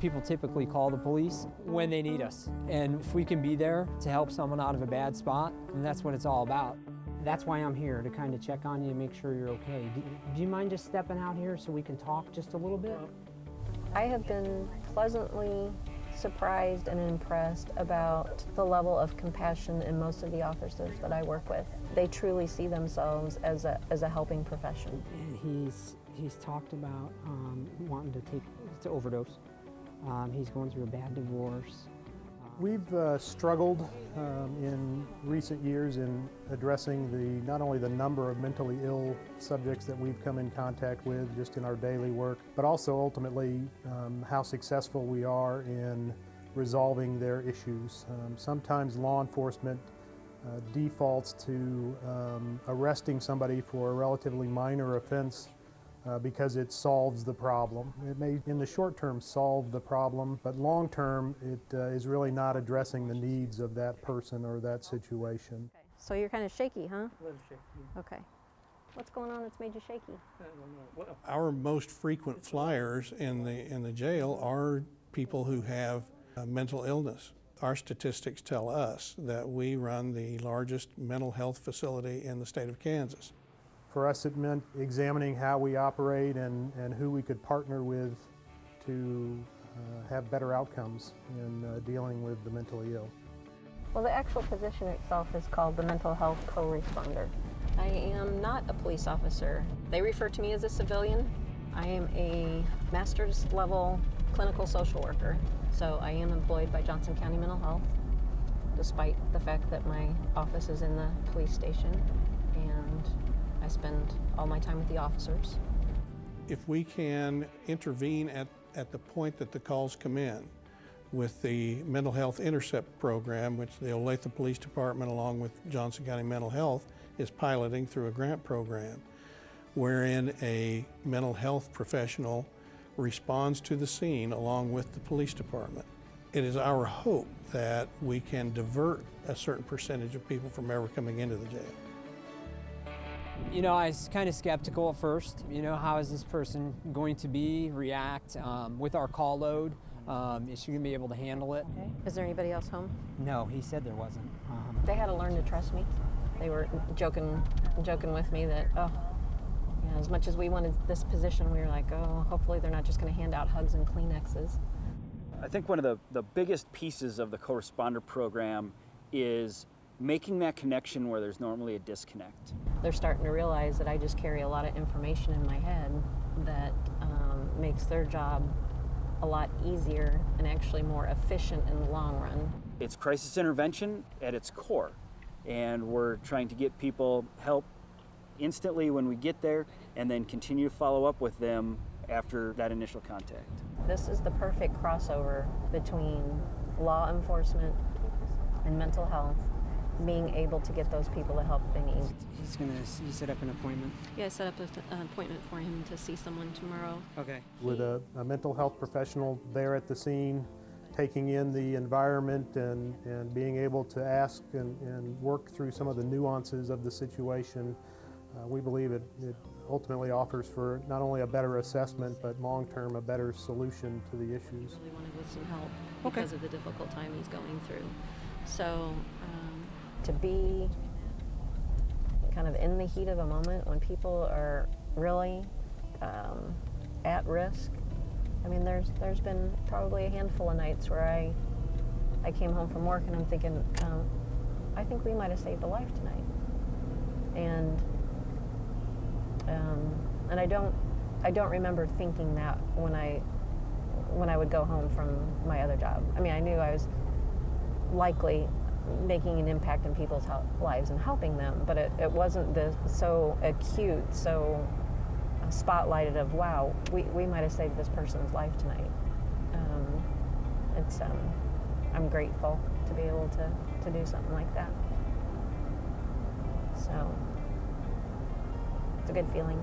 People typically call the police when they need us. And if we can be there to help someone out of a bad spot, then that's what it's all about. That's why I'm here, to kind of check on you and make sure you're okay. Do you mind just stepping out here so we can talk just a little bit? I have been pleasantly surprised and impressed about the level of compassion in most of the officers that I work with. They truly see themselves as a helping profession. And he's talked about wanting to overdose. He's going through a bad divorce. We've struggled in recent years in addressing not only the number of mentally ill subjects that we've come in contact with just in our daily work, but also ultimately how successful we are in resolving their issues. Sometimes law enforcement defaults to arresting somebody for a relatively minor offense because it solves the problem. It may, in the short term, solve the problem, but long term, it is really not addressing the needs of that person or that situation. Okay. So you're kind of shaky, huh? A little shaky. Okay. What's going on that's made you shaky? I don't know. Our most frequent flyers in the jail are people who have mental illness. Our statistics tell us that we run the largest mental health facility in the state of Kansas. For us, it meant examining how we operate and who we could partner with to have better outcomes in dealing with the mentally ill. Well, the actual position itself is called the mental health co-responder. I am not a police officer. They refer to me as a civilian. I am a master's level clinical social worker. So I am employed by Johnson County Mental Health, despite the fact that my office is in the police station, and I spend all my time with the officers. If we can intervene at the point that the calls come in with the Mental Health Intercept program, which the Olathe Police Department along with Johnson County Mental Health is piloting through a grant program, wherein a mental health professional responds to the scene along with the police department. It is our hope that we can divert a certain percentage of people from ever coming into the jail. You know, I was kind of skeptical at first. You know, how is this person going to react with our call load? Is she going to be able to handle it? Okay. Is there anybody else home? No, he said there wasn't. They had to learn to trust me. They were joking with me that, oh, you know, as much as we wanted this position, we were like, oh, hopefully they're not just going to hand out hugs and Kleenexes. I think one of the biggest pieces of the co-responder program is making that connection where there's normally a disconnect. They're starting to realize that I just carry a lot of information in my head that makes their job a lot easier and actually more efficient in the long run. It's crisis intervention at its core, and we're trying to get people help instantly when we get there and then continue to follow up with them after that initial contact. This is the perfect crossover between law enforcement and mental health, being able to get those people the help they need. You set up an appointment? Yeah, I set up an appointment for him to see someone tomorrow. Okay. With a mental health professional there at the scene, taking in the environment and being able to ask and work through some of the nuances of the situation, we believe it ultimately offers for not only a better assessment, but long-term a better solution to the issues. I really wanted with some help because of the difficult time he's going through. So, to be kind of in the heat of a moment when people are really at risk. I mean, there's been probably a handful of nights where I came home from work and I'm thinking, I think we might have saved a life tonight. And I don't remember thinking that when I would go home from my other job. I mean, I knew I was likely making an impact in people's lives and helping them, but it wasn't so acute, so spotlighted of, wow, we might have saved this person's life tonight. I'm grateful to be able to do something like that. So it's a good feeling.